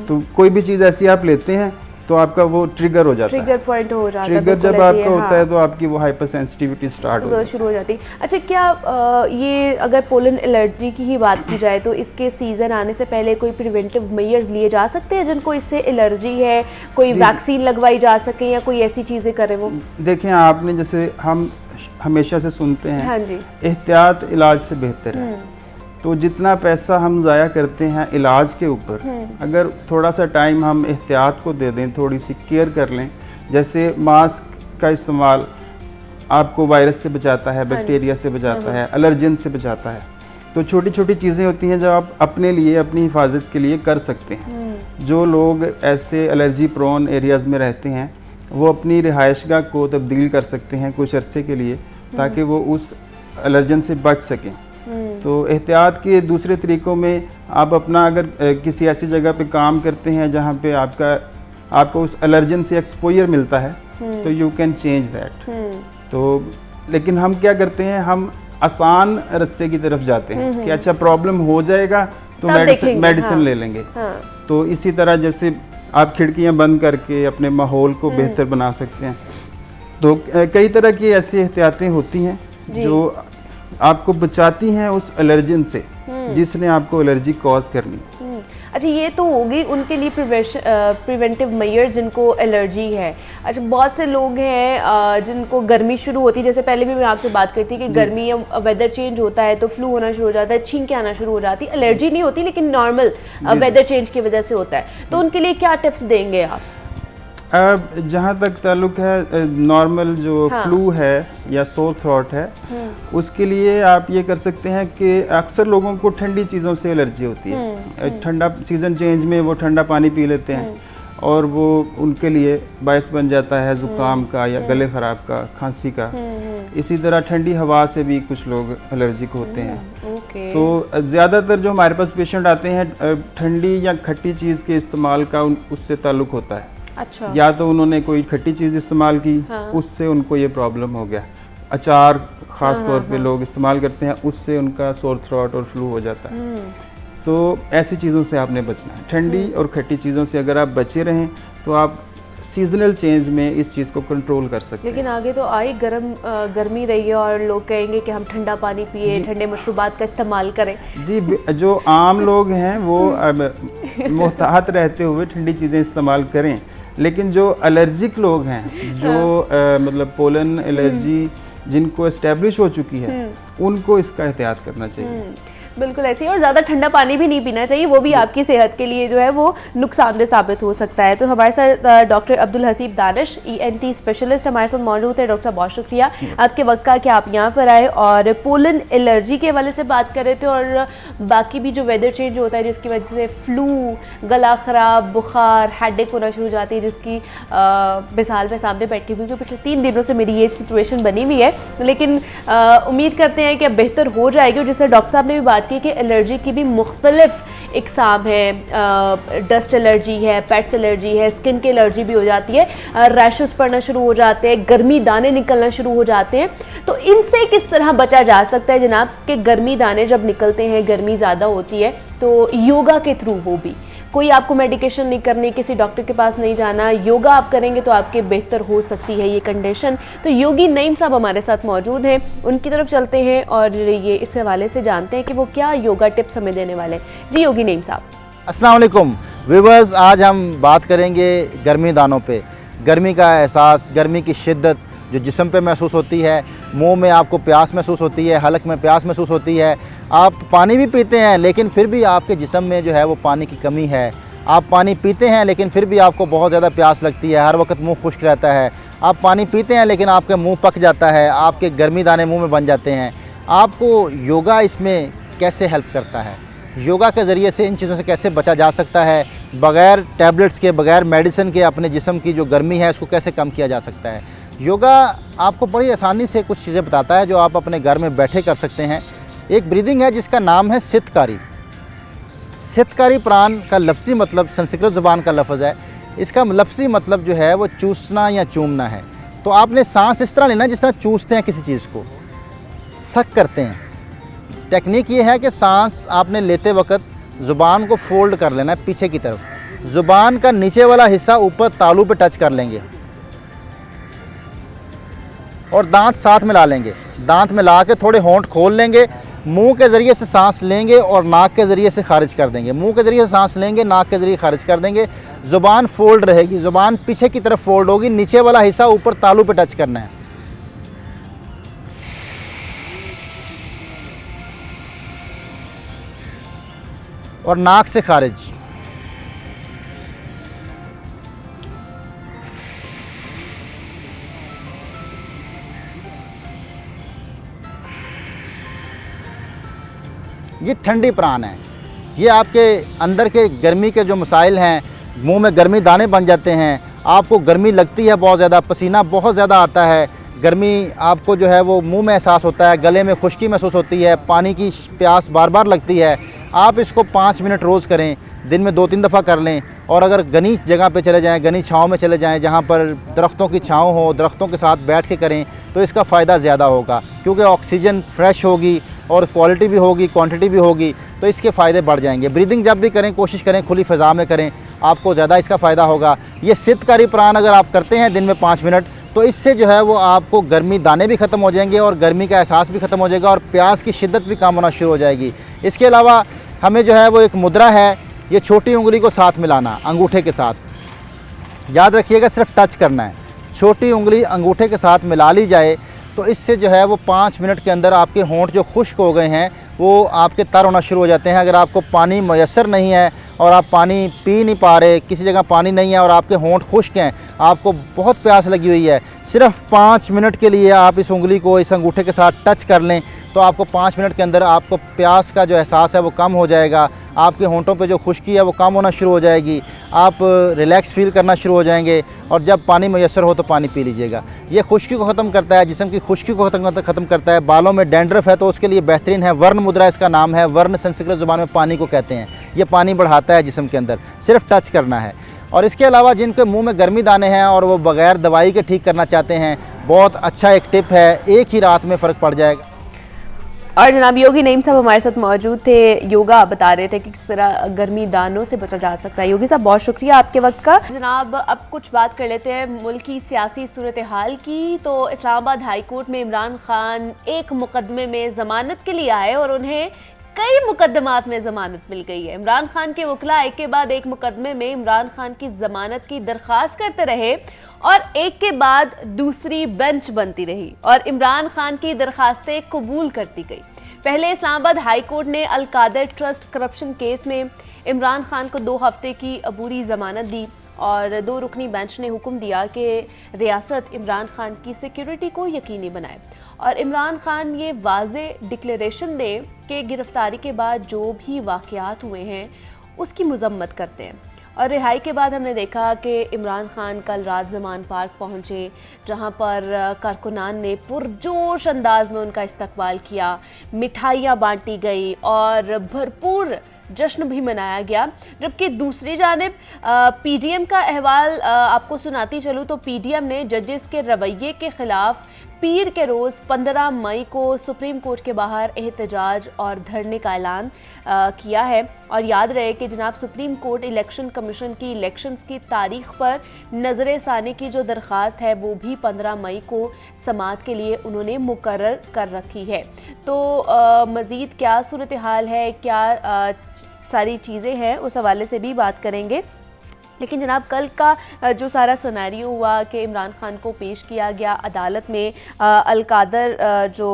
तो कोई भी चीज़ ऐसी आप लेते हैं तो आपका वो ट्रिगर हो जाता है, ट्रिगर पॉइंट हो जाता है। ट्रिगर जब आपका होता है तो आपकी वो हाइपर सेंसिटिविटी स्टार्ट हो शुरू हो जाती है। अच्छा, क्या ये अगर पोलन एलर्जी की ही बात की जाए तो इसके सीज़न आने से पहले कोई प्रिवेंटिव मेजर्स लिए जा सकते हैं जिनको इससे एलर्जी है, कोई वैक्सीन लगवाई जा सके या कोई ऐसी चीज़ें करें वो? देखें, आपने जैसे हम हमेशा से सुनते हैं, हाँ जी, एहतियात इलाज से बेहतर है। तो जितना पैसा हम ज़ाया करते हैं इलाज के ऊपर, अगर थोड़ा सा टाइम हम एहतियात को दे दें, थोड़ी सी केयर कर लें, जैसे मास्क का इस्तेमाल आपको वायरस से बचाता है, बैक्टीरिया से बचाता है, एलर्जन से बचाता है। तो छोटी छोटी चीज़ें होती हैं जो आप अपने लिए, अपनी हिफाजत के लिए कर सकते हैं। जो लोग ऐसे एलर्जी प्रोन एरियाज़ में रहते हैं वो अपनी रिहाइशगाह को तब्दील कर सकते हैं कुछ अरसे के लिए, ताकि वो उस एलर्जन से बच सकें। तो एहतियात के दूसरे तरीक़ों में आप अपना अगर किसी ऐसी जगह पे काम करते हैं जहाँ पे आपको उस एलर्जन से एक्सपोजर मिलता है, तो यू कैन चेंज दैट। तो लेकिन हम क्या करते हैं, हम आसान रास्ते की तरफ जाते हैं कि अच्छा प्रॉब्लम हो जाएगा तो मेडिसिन ले लेंगे। तो इसी तरह जैसे आप खिड़कियाँ बंद करके अपने माहौल को बेहतर बना सकते हैं। तो कई तरह की ऐसी एहतियातें होती हैं जो आपको बचाती हैं उस एलर्जन से जिसने आपको एलर्जी कॉज करनी। अच्छा, ये तो होगी उनके लिए प्रिवेंटिव मेजर्स जिनको एलर्जी है। अच्छा, बहुत से लोग हैं जिनको गर्मी शुरू होती है, जैसे पहले भी मैं आपसे बात करती कि गर्मी या वेदर चेंज होता है तो फ्लू होना शुरू हो जाता है, छींकें आना शुरू हो जाती है। एलर्जी नहीं होती लेकिन नॉर्मल वेदर चेंज की वजह से होता है, तो उनके लिए क्या टिप्स देंगे आप? जहाँ तक ताल्लुक है नॉर्मल जो फ्लू है या सोर थ्रोट है, उसके लिए आप ये कर सकते हैं कि अक्सर लोगों को ठंडी चीज़ों से एलर्जी होती है। ठंडा सीज़न चेंज में वो ठंडा पानी पी लेते हैं और वो उनके लिए बायस बन जाता है ज़ुकाम का या गले ख़राब का, खांसी का। इसी तरह ठंडी हवा से भी कुछ लोग एलर्जिक होते हैं। तो ज़्यादातर जो हमारे पास पेशेंट आते हैं ठंडी या खट्टी चीज़ के इस्तेमाल का उससे ताल्लुक़ होता है। अच्छा। या तो उन्होंने कोई खट्टी चीज़ इस्तेमाल की, उससे उनको ये प्रॉब्लम हो गया। अचार ख़ास तौर पे लोग इस्तेमाल करते हैं, उससे उनका सोर थ्रोट और फ्लू हो जाता है। तो ऐसी चीज़ों से आपने बचना है। ठंडी और खट्टी चीज़ों से अगर आप बचे रहें तो आप सीजनल चेंज में इस चीज़ को कंट्रोल कर सकते हैं। लेकिन आगे तो आई गर्मी रही है और लोग कहेंगे कि हम ठंडा पानी पिए, ठंडे मशरूबात का इस्तेमाल करें। जी, जो आम लोग हैं वो मोहतात रहते हुए ठंडी चीज़ें इस्तेमाल करें, लेकिन जो एलर्जिक लोग हैं, जो मतलब पोलन एलर्जी जिनको एस्टेब्लिश हो चुकी है, उनको इसका एहतियात करना चाहिए। बिल्कुल ऐसे ही, और ज़्यादा ठंडा पानी भी नहीं पीना चाहिए, वो भी आपकी सेहत के लिए जो है वो नुकसानदेह साबित हो सकता है। तो हमारे साथ doctor Abdul Haseeb Danish ENT specialist हमारे साथ मौजूद है। डॉक्टर साहब, बहुत शुक्रिया आपके वक्त का कि आप यहाँ पर आए और पोलन एलर्जी के हवाले से बात कर रहे थे, और बाकी भी जो वेदर चेंज होता है जिसकी वजह से फ्लू, गला ख़राब, बुखार, हेडेक होना शुरू हो जाती है, जिसकी मिसाल में सामने बैठी हुई कि पिछले 3 दिनों से मेरी ये सिचुएशन बनी हुई है, लेकिन उम्मीद करते हैं कि अब बेहतर हो जाएगी। और जिससे डॉक्टर साहब ने भी बात कि एलर्जी की भी मुख्तलिफ इकसाम है, डस्ट एलर्जी है, पेट्स एलर्जी है, स्किन की एलर्जी भी हो जाती है, रैशेस पड़ना शुरू हो जाते हैं, गर्मी दाने निकलना शुरू हो जाते हैं। तो इनसे किस तरह बचा जा सकता है जनाब कि गर्मी दाने जब निकलते हैं, गर्मी ज़्यादा होती है, तो योगा के थ्रू वो भी, कोई आपको मेडिकेशन नहीं करनी, किसी डॉक्टर के पास नहीं जाना, योगा आप करेंगे तो आपके बेहतर हो सकती है ये कंडीशन। तो योगी नईम साहब हमारे साथ मौजूद हैं, उनकी तरफ चलते हैं और ये इस हवाले से जानते हैं कि वो क्या योगा टिप्स हमें देने वाले हैं। जी योगी नईम साहब। अस्सलाम वालेकुम व्यूअर्स, आज हम बात करेंगे गर्मी दानों पे। गर्मी का एहसास, गर्मी की शिद्दत जो जिस्म पे महसूस होती है, मुंह में आपको प्यास महसूस होती है, हलक में प्यास महसूस होती है, आप पानी भी पीते हैं लेकिन फिर भी आपके जिस्म में जो है वो पानी की कमी है, आप पानी पीते हैं लेकिन फिर भी आपको बहुत ज़्यादा प्यास लगती है, हर वक्त मुंह खुश्क रहता है। आप पानी पीते हैं लेकिन आपका मुंह पक जाता है, आपके गर्मी दाने मुंह में बन जाते हैं। आपको योगा इसमें कैसे हेल्प करता है, योगा के ज़रिए से इन चीज़ों से कैसे बचा जा सकता है, बग़ैर टैबलेट्स के, बग़ैर मेडिसिन के अपने जिस्म की जो गर्मी है उसको कैसे कम किया जा सकता है। योगा आपको बड़ी आसानी से कुछ चीज़ें बताता है जो आप अपने घर में बैठे कर सकते हैं। एक ब्रीदिंग है जिसका नाम है सितकारी। सितकारी प्राण का लफ्ज़ी मतलब संस्कृत ज़ुबान का लफ्ज़ है। इसका लफ्ज़ी मतलब जो है वो चूसना या चूमना है। तो आपने सांस इस तरह लेना जिस तरह चूसते हैं किसी चीज़ को, सक करते हैं। टेक्निक ये है कि सांस आपने लेते वक्त ज़ुबान को फोल्ड कर लेना है पीछे की तरफ, ज़ुबान का नीचे वाला हिस्सा ऊपर तालू पे टच कर लेंगे और दांत साथ मिला लेंगे। दांत मिला के थोड़े होंठ खोल लेंगे, मुंह के ज़रिए से सांस लेंगे और नाक के ज़रिए से खारिज कर देंगे। मुंह के ज़रिए से सांस लेंगे, नाक के ज़रिए खारिज कर देंगे। ज़ुबान फोल्ड रहेगी, ज़ुबान पीछे की तरफ फोल्ड होगी, नीचे वाला हिस्सा ऊपर तालू पे टच करना है। और नाक से खारिज। ये ठंडी प्राण है। ये आपके अंदर के गर्मी के जो मसाइल हैं, मुंह में गर्मी दाने बन जाते हैं, आपको गर्मी लगती है बहुत ज़्यादा, पसीना बहुत ज़्यादा आता है, गर्मी आपको जो है वो मुंह में एहसास होता है, गले में खुश्की महसूस होती है, पानी की प्यास बार बार लगती है। आप इसको 5 मिनट रोज़ करें, दिन में 2-3 दफ़ा कर लें। और अगर घनी जगह पे चले जाएं, घनी छाँव में चले जाएं, जहाँ पर दरख्तों की छाँव हो, दरख्तों के साथ बैठ के करें तो इसका फ़ायदा ज़्यादा होगा, क्योंकि ऑक्सीजन फ्रेश होगी और क्वालिटी भी होगी, क्वांटिटी भी होगी, तो इसके फ़ायदे बढ़ जाएंगे। ब्रीदिंग जब भी करें कोशिश करें खुली फ़िज़ा में करें, आपको ज़्यादा इसका फ़ायदा होगा। ये सितकारी प्राण अगर आप करते हैं दिन में 5 मिनट, तो इससे जो है वो आपको गर्मी दाने भी ख़त्म हो जाएंगे और गर्मी का एहसास भी ख़त्म हो जाएगा और प्यास की शिद्दत भी कम होना शुरू हो जाएगी। इसके अलावा हमें जो है वो एक मुद्रा है, ये छोटी उंगली को साथ मिलाना अंगूठे के साथ, याद रखिएगा सिर्फ टच करना है। छोटी उंगली अंगूठे के साथ मिला ली जाए तो इससे जो है वो 5 मिनट के अंदर आपके होंठ जो खुश्क हो गए हैं वो आपके तर होना शुरू हो जाते हैं। अगर आपको पानी मैसर नहीं है और आप पानी पी नहीं पा रहे, किसी जगह पानी नहीं है और आपके होंठ खुश्क हैं, आपको बहुत प्यास लगी हुई है, सिर्फ 5 मिनट के लिए आप इस उंगली को इस अंगूठे के साथ टच कर लें तो आपको 5 मिनट के अंदर आपको प्यास का जो एहसास है वो कम हो जाएगा। आपके होंठों पे जो खुश्की है वो कम होना शुरू हो जाएगी, आप रिलैक्स फील करना शुरू हो जाएंगे। और जब पानी मैसर हो तो पानी पी लीजिएगा। ये खुश्की को ख़त्म करता है, जिस्म की खुश्की को ख़त्म करता है। बालों में डैंड्रफ है तो उसके लिए बेहतरीन है। वर्ण मुद्रा इसका नाम है। वर्ण संस्कृत ज़ुबान में पानी को कहते हैं। ये पानी बढ़ाता है जिस्म के अंदर, सिर्फ टच करना है। और इसके अलावा जिनके मुंह में गर्मी दाने हैं और वो बग़ैर दवाई के ठीक करना चाहते हैं, बहुत अच्छा एक टिप है, एक ही रात में फ़र्क पड़ जाएगा। और जनाब योगी नईम साहब हमारे साथ मौजूद थे, योगा बता रहे थे कि किस तरह गर्मी दानों से बचा जा सकता है। योगी साहब बहुत शुक्रिया आपके वक्त का। जनाब अब कुछ बात कर लेते हैं मुल्क की सियासी सूरत हाल की। तो इस्लामाबाद हाई कोर्ट में इमरान खान एक मुकदमे में ज़मानत के लिए आए और उन्हें कई मुकदमात में ज़मानत मिल गई है। इमरान खान के वकीला एक के बाद एक मुकदमे में इमरान खान की ज़मानत की दरख्वास्त करते रहे और एक के बाद दूसरी बेंच बनती रही और इमरान खान की दरख्वास्तें कबूल करती गई। पहले इस्लामाबाद हाई कोर्ट ने अल कादर ट्रस्ट करप्शन केस में इमरान खान को 2 हफ्ते की अबूरी ज़मानत दी और 2 रुकनी बेंच ने हुक्म दिया कि रियासत इमरान खान की सिक्योरिटी को यकीनी बनाए और इमरान खान ये वाज़े डिक्लेरेशन दे कि गिरफ्तारी के बाद जो भी वाक़यात हुए हैं उसकी मज़म्मत करते हैं। और रिहाई के बाद हमने देखा कि इमरान खान कल रात ज़मान पार्क पहुंचे, जहां पर कारकुनान ने पुरजोश अंदाज में उनका इस्तकबाल किया, मिठाइयाँ बांटी गई और भरपूर जश्न भी मनाया गया। जबकि दूसरी जानिब पीडीएम का अहवाल आपको सुनाती चलूँ तो पीडीएम ने जजेस के रवैये के ख़िलाफ़ पीर के रोज़ 15 मई को सुप्रीम कोर्ट के बाहर एहतजाज और धरने का ऐलान किया है। और याद रहे कि जनाब सुप्रीम कोर्ट इलेक्शन कमीशन की इलेक्शंस की तारीख पर नज़र सानी की जो दरख्वास्त है वो भी 15 मई को समाअत के लिए उन्होंने मुकर्रर कर रखी है। तो मज़ीद क्या सूरत हाल है, क्या सारी चीज़ें हैं, उस हवाले से भी बात करेंगे। लेकिन जनाब कल का जो सारा सिनेरियो हुआ कि इमरान खान को पेश किया गया अदालत में, अल कादर जो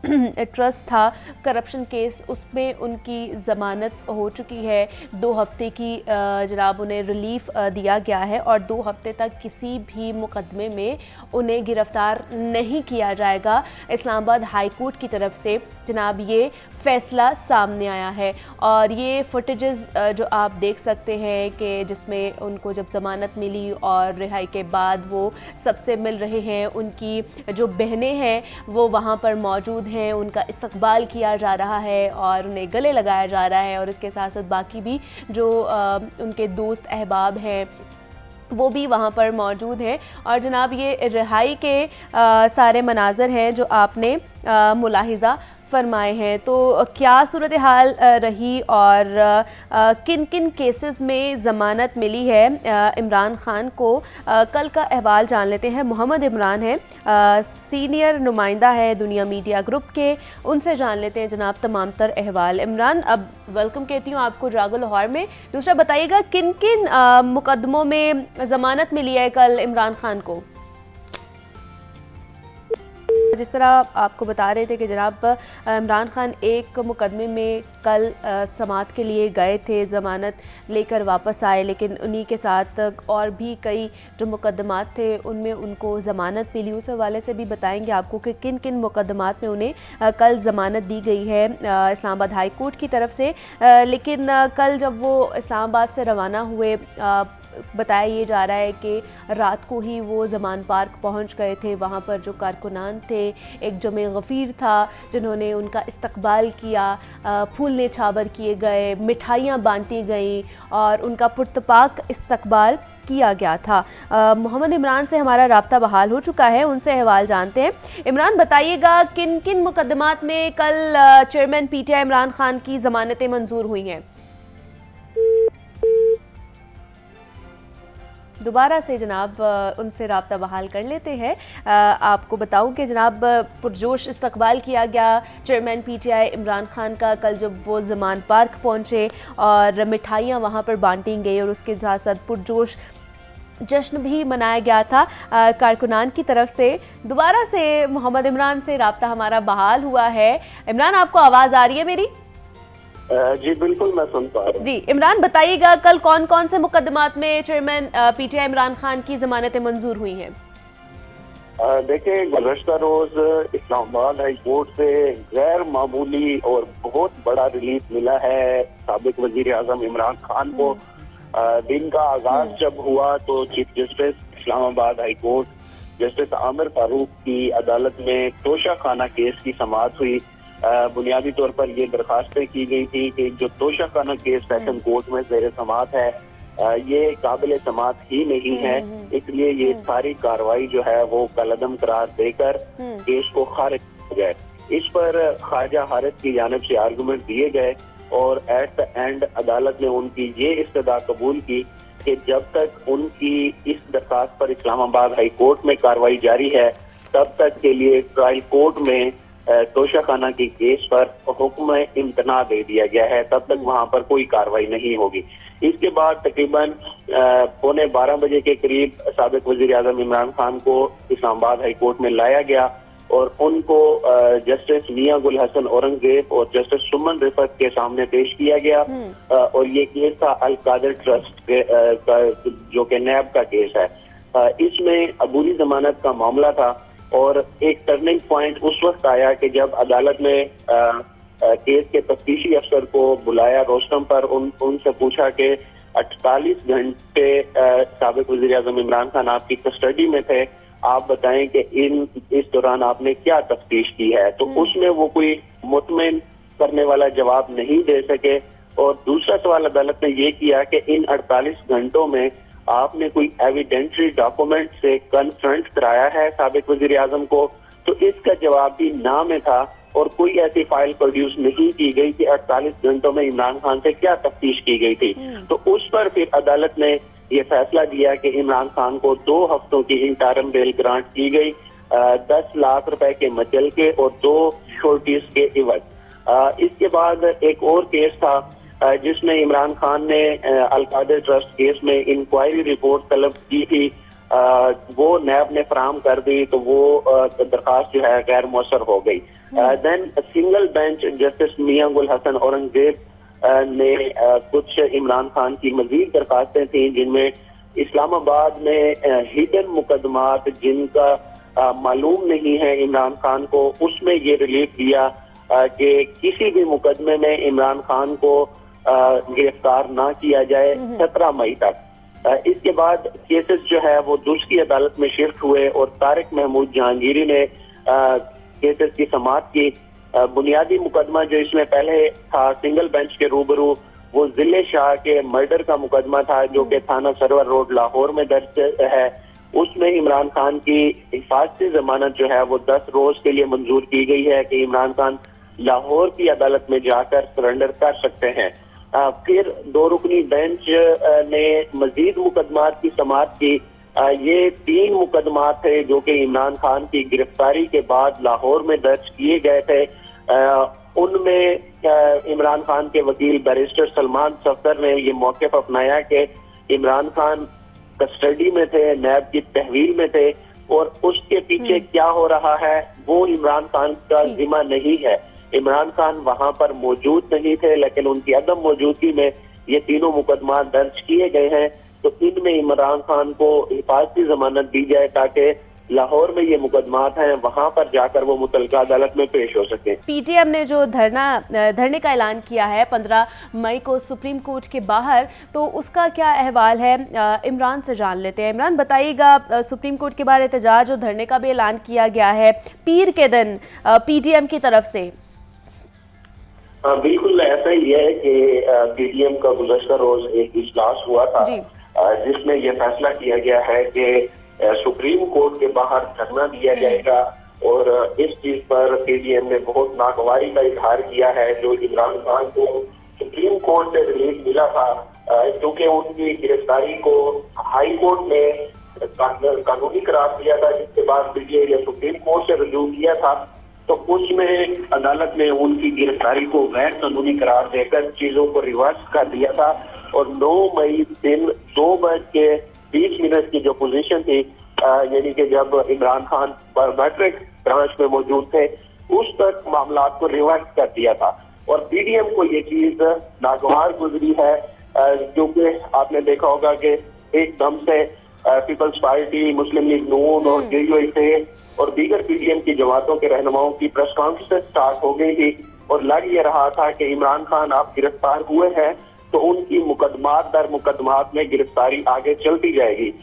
ट्रस्ट था, करप्शन केस, उसमें उनकी ज़मानत हो चुकी है। 2 हफ्ते की जनाब उन्हें रिलीफ दिया गया है और 2 हफ्ते तक किसी भी मुकदमे में उन्हें गिरफ़्तार नहीं किया जाएगा। इस्लामाबाद हाई कोर्ट की तरफ से जनाब ये फ़ैसला सामने आया है और ये फुटेजेस जो आप देख सकते हैं कि जिसमें उनको जब ज़मानत मिली और रिहाई के बाद वो सबसे मिल रहे हैं, उनकी जो बहनें हैं वो वहाँ पर मौजूद हैं, उनका इस्तकबाल किया जा रहा है और उन्हें गले लगाया जा रहा है और इसके साथ साथ बाकी भी जो उनके दोस्त अहबाब हैं वो भी वहाँ पर मौजूद हैं। और जनाब ये रिहाई के सारे मनाज़र हैं जो आपने मुलाहिज़ा फरमाए हैं। तो क्या सूरत हाल रही और किन किन केसेस में ज़मानत मिली है इमरान खान को, कल का अहवाल जान लेते हैं। मोहम्मद इमरान है, सीनियर नुमाइंदा है दुनिया मीडिया ग्रुप के, उनसे जान लेते हैं जनाब तमाम तर अहवाल। इमरान, अब वेलकम कहती हूँ आपको जागो लाहौर में। दूसरा बताइएगा किन किन मुकदमों में ज़मानत मिली है कल इमरान खान को? जिस तरह आपको बता रहे थे कि जनाब इमरान खान एक मुकदमे में कल समाअत के लिए गए थे, ज़मानत लेकर वापस आए, लेकिन उन्हीं के साथ और भी कई जो मुकदमात थे उनमें उनको ज़मानत मिली। उस हवाले से भी बताएंगे आपको कि किन किन मुकदमात में उन्हें कल ज़मानत दी गई है इस्लामाबाद हाई कोर्ट की तरफ से। लेकिन कल जब वो इस्लामाबाद से रवाना हुए, बताया ये जा रहा है कि रात को ही वो ज़मान पार्क पहुंच गए थे। वहाँ पर जो कारकुनान थे, एक जमे गफ़ीर था जिन्होंने उनका इस्तकबाल किया, फूल नेछावर किए गए, मिठाइयाँ बांटी गई और उनका पुरतपाक इस्तकबाल किया गया था। मोहम्मद इमरान से हमारा राब्ता बहाल हो चुका है, उनसे अहवाल जानते हैं। इमरान, बताइएगा किन किन मुकदमात में कल चेयरमैन पीटीआई इमरान खान की ज़मानतें मंजूर हुई हैं? दोबारा से जनाब उनसे राब्ता बहाल कर लेते हैं। आपको बताऊं कि जनाब पुरजोश इस्तकबाल किया गया चेयरमैन पीटीआई इमरान खान का कल जब वो ज़मान पार्क पहुंचे और मिठाइयां वहां पर बांटी गई और उसके साथ साथ पुरजोश जश्न भी मनाया गया था कारकुनान की तरफ से। दोबारा से मोहम्मद इमरान से राब्ता हमारा बहाल हुआ है। इमरान, आपको आवाज़ आ रही है मेरी? जी बिल्कुल, मैं सुन पा रहा हूँ। जी इमरान, बताइएगा कल कौन कौन से मुकदमात में चेयरमैन पीटीआई इमरान खान की ज़मानतें मंजूर हुई हैं? देखिए, गुज़श्ता रोज इस्लामाबाद हाई कोर्ट से गैर मामूली और बहुत बड़ा रिलीफ मिला है साबिक वजीर आज़म इमरान खान को। दिन का आगाज जब हुआ तो chief justice Islamabad high court justice Aamir Farooq की अदालत में तोशा खाना केस की समाअत हुई। बुनियादी तौर पर ये दरखास्तें की गई थी कि जो तोशा खाना केस सेशन कोर्ट में ज़ेर समाअत है ये काबिल समाअत ही नहीं है, इसलिए ये सारी कार्रवाई जो है वो कलअदम करार देकर केस को खारिज किया गया। इस पर ख्वाजा हारिस की जानिब से आर्गूमेंट दिए गए और एट द एंड अदालत ने उनकी ये इस्तदा कबूल की कि जब तक उनकी इस दरखास्त पर इस्लामाबाद हाई कोर्ट में कार्रवाई जारी है तब तक के लिए ट्रायल कोर्ट में तोशा खाना की केस पर हुक्म इम्तना दे दिया गया है, तब तक वहां पर कोई कार्रवाई नहीं होगी। इसके बाद तकरीबन 11:15 बजे के करीब साबिक वजीर आज़म इमरान खान को इस्लामाबाद हाई कोर्ट में लाया गया और उनको जस्टिस मियां गुल हसन औरंगजेब और जस्टिस सुमन रिफत के सामने पेश किया गया। और ये केस था अल कादिर ट्रस्ट जो कि नैब का केस है। इसमें अबूरी जमानत का मामला था और एक टर्निंग पॉइंट उस वक्त आया कि जब अदालत ने केस के तफ्तीशी अफसर को बुलाया रोस्टम पर, उनसे पूछा कि 48 घंटे साबिक वज़ीर आज़म इमरान खान आपकी कस्टडी में थे, आप बताएं कि इस दौरान आपने क्या तफ्तीश की है। तो उसमें वो कोई मुतमिन करने वाला जवाब नहीं दे सके। और दूसरा सवाल अदालत ने ये किया कि इन 48 घंटों में आपने कोई एविडेंटरी डॉक्यूमेंट से कन्फ्रंट कराया है साबिक वजीर आजम को, तो इसका जवाब भी ना में था और कोई ऐसी फाइल प्रोड्यूस नहीं की गई कि 48 घंटों में इमरान खान से क्या तफ्तीश की गई थी। तो उस पर फिर अदालत ने ये फैसला दिया कि इमरान खान को 2 हफ्तों की इंटरिम बेल ग्रांट की गई, 10 लाख रुपए के मचल के और 2 श्योरिटीज के इवज। इसके बाद एक और केस था जिसमें इमरान खान ने अल कादिर ट्रस्ट केस में इंक्वायरी रिपोर्ट तलब की थी वो नैब ने फराहम कर दी, तो वो दरखास्त जो है गैर मौसर हो गई। देन सिंगल बेंच जस्टिस मियां गुल हसन औरंगजेब ने कुछ इमरान खान की मजीद दरखास्तें थी, जिनमें इस्लामाबाद में हिडन मुकदमात जिनका मालूम नहीं है इमरान खान को, उसमें ये रिलीफ दिया कि किसी भी मुकदमे में इमरान खान को गिरफ्तार ना किया जाए 17 मई तक। इसके बाद केसेस जो है वो दुष्ट की अदालत में शिफ्ट हुए और तारिक महमूद जहांगीरी ने केसेस की समाअत की। बुनियादी मुकदमा जो इसमें पहले था सिंगल बेंच के रूबरू, वो जिले शाह के मर्डर का मुकदमा था, जो कि थाना सरवर रोड लाहौर में दर्ज है। उसमें इमरान खान की हिफाजती जमानत जो है वो 10 रोज के लिए मंजूर की गई है कि इमरान खान लाहौर की अदालत में जाकर सरेंडर कर सकते हैं। फिर 2 रुकनी बेंच ने मजीद मुकदमात की समाअत की। ये 3 मुकदमात थे जो कि इमरान खान की गिरफ्तारी के बाद लाहौर में दर्ज किए गए थे। उनमें इमरान खान के वकील बैरिस्टर सलमान सफदर ने ये मौक़िफ़ अपनाया कि इमरान खान कस्टडी में थे, नैब की तहवील में थे, और उसके पीछे क्या हो रहा है वो इमरान खान का जिम्मा नहीं है। इमरान खान वहां पर मौजूद नहीं थे, लेकिन उनकी अदम मौजूदगी में ये तीनों मुकदमा दर्ज किए गए हैं। तो इनमें इमरान खान को हिफाजती जमानत दी जाए ताकि लाहौर में ये मुकदमात हैं, वहां पर जाकर वो मुतल्लिका अदालत में पेश हो सके। पीटीएम ने जो धरने का ऐलान किया है 15 मई को सुप्रीम कोर्ट के बाहर, तो उसका क्या अहवाल है, इमरान से जान लेते हैं। इमरान बताइएगा, सुप्रीम कोर्ट के बाहर एहतजाज और धरने का भी ऐलान किया गया है पीर के दिन पीटीएम की तरफ से। बिल्कुल ऐसा ही है कि पीटीएम का गुज़श्ता रोज एक इजलास हुआ था जिसमें यह फैसला किया गया है कि सुप्रीम कोर्ट के बाहर धरना दिया जाएगा, और इस चीज पर पीटीएम ने बहुत नागवारी का इजहार किया है। जो इमरान खान को सुप्रीम कोर्ट से रिलीफ मिला था, क्योंकि उनकी गिरफ्तारी को हाई कोर्ट ने कानूनी करार दिया था, जिसके बाद पीटीआई ने सुप्रीम कोर्ट से रुजू किया था, तो उसमें अदालत ने उनकी गिरफ्तारी को गैर कानूनी करार देकर चीजों को रिवर्स कर दिया था। और 9 मई दिन 2:20 की जो पोजीशन थी, यानी कि जब इमरान खान बायोमेट्रिक ब्रांच में मौजूद थे, उस तक मामला को रिवर्स कर दिया था। और पीडीएम को ये चीज नागवार गुजरी है, क्योंकि आपने देखा होगा कि एकदम से पीपल्स पार्टी, मुस्लिम लीग नून और JUI और दीगर पीडीएम की जमातों के रहनुमाओं की प्रेस कॉन्फ्रेंस स्टार्ट हो गई थी, और लग ये रहा था कि इमरान खान आप गिरफ्तार हुए हैं तो उनकी मुकदमात दर मुकदमात में गिरफ्तारी आगे चलती जाएगी।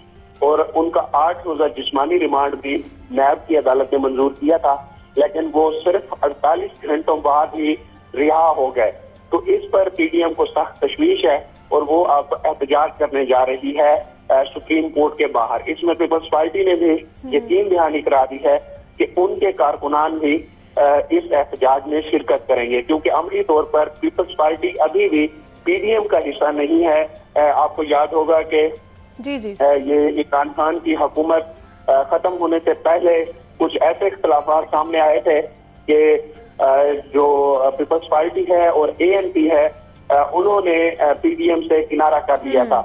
और उनका 8 रोजा जिस्मानी रिमांड भी नैब की अदालत ने मंजूर किया था, लेकिन वो सिर्फ 48 घंटों बाद ही रिहा हो गए। तो इस पर पीडीएम को सख्त तशवीश है और वो अब एहतजाज करने जा रही है सुप्रीम कोर्ट के बाहर। इसमें पीपल्स पार्टी ने भी यकीन दहानी करा दी है कि उनके कारकुनान भी इस एहतजाज में शिरकत करेंगे, क्योंकि अमली तौर पर पीपल्स पार्टी अभी भी पीडीएम का हिस्सा नहीं है। आपको याद होगा कि ये इमरान खान की हुकूमत खत्म होने से पहले कुछ ऐसे इख्तलाफात सामने आए थे कि जो पीपल्स पार्टी है और ANP है, उन्होंने पीडीएम से किनारा कर दिया था।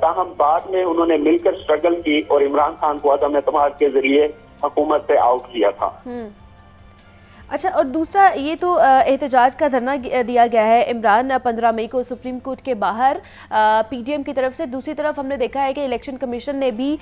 ताहम बाद में उन्होंने मिलकर स्ट्रगल की और इमरान खान को अदम एतमाद के जरिए हुकूमत से आउट किया था। अच्छा, और दूसरा ये तो एहतजाज का धरना दिया गया है इमरान 15 मई को सुप्रीम कोर्ट के बाहर पीडीएम की तरफ से। दूसरी तरफ हमने देखा है कि इलेक्शन कमीशन ने भी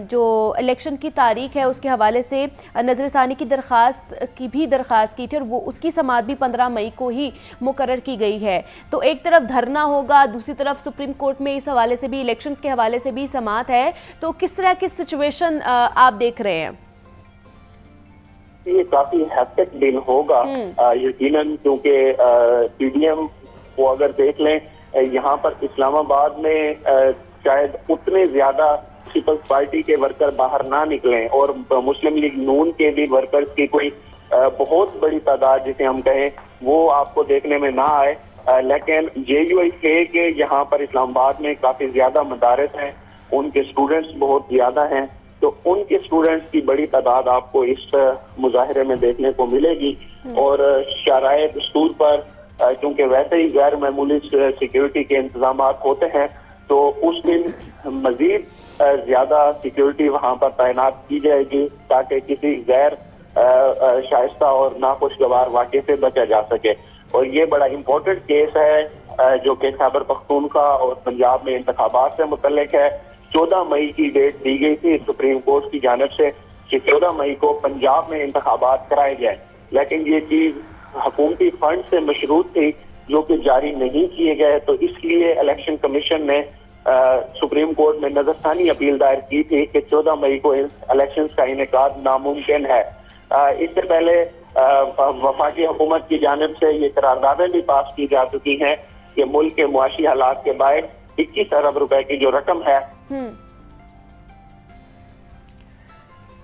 जो इलेक्शन की तारीख है उसके हवाले से नज़रसानी की दरख्वास्त की थी, और वो उसकी समाअत भी 15 मई को ही मुकर्रर की गई है। तो एक तरफ धरना होगा, दूसरी तरफ सुप्रीम कोर्ट में इस हवाले से भी, इलेक्शंस के हवाले से भी समाअत है। तो किस तरह की सिचुएशन आप देख रहे हैं? ये काफी हैक्टिक दिन होगा यकीनन, क्योंकि पीडीएम को अगर देख लें, यहाँ पर इस्लामाबाद में शायद उतने ज्यादा पीपल्स पार्टी के वर्कर बाहर ना निकलें, और मुस्लिम लीग नून के भी वर्कर्स की कोई बहुत बड़ी तादाद जिसे हम कहें वो आपको देखने में ना आए। लेकिन JUI के यहाँ पर इस्लामाबाद में काफी ज्यादा मदारस हैं, उनके स्टूडेंट्स बहुत ज्यादा हैं, तो उनके स्टूडेंट्स की बड़ी तादाद आपको इस मुजाहिरे में देखने को मिलेगी। और शराए दस्तूर पर क्योंकि वैसे ही गैर मामूली सिक्योरिटी के इंतजाम होते हैं, तो उस दिन मजीद ज्यादा सिक्योरिटी वहाँ पर तैनात की जाएगी ताकि किसी गैर शाइस्ता और नाखुशगवार वाक़े से बचा जा सके। और ये बड़ा इम्पोर्टेंट केस है जो कि खैबर पख्तूनख्वा और पंजाब में इंतखाबात से मुतल्लिक है। 14 मई की डेट दी गई थी सुप्रीम कोर्ट की जानिब से कि 14 मई को पंजाब में इंतखाबात कराए जाए, लेकिन ये चीज हुकूमती फंड से मशरूत थी जो कि जारी नहीं किए गए। तो इसलिए इलेक्शन कमीशन ने सुप्रीम कोर्ट में नजरसानी अपील दायर की थी कि 14 मई को इलेक्शंस का इनेकाद नामुमकिन है। इससे पहले वफाकी हुकूमत की जानिब से ये करारदादें भी पास की जा चुकी हैं कि मुल्क के मुआशी हालात के बाद 21 अरब रुपए की जो रकम है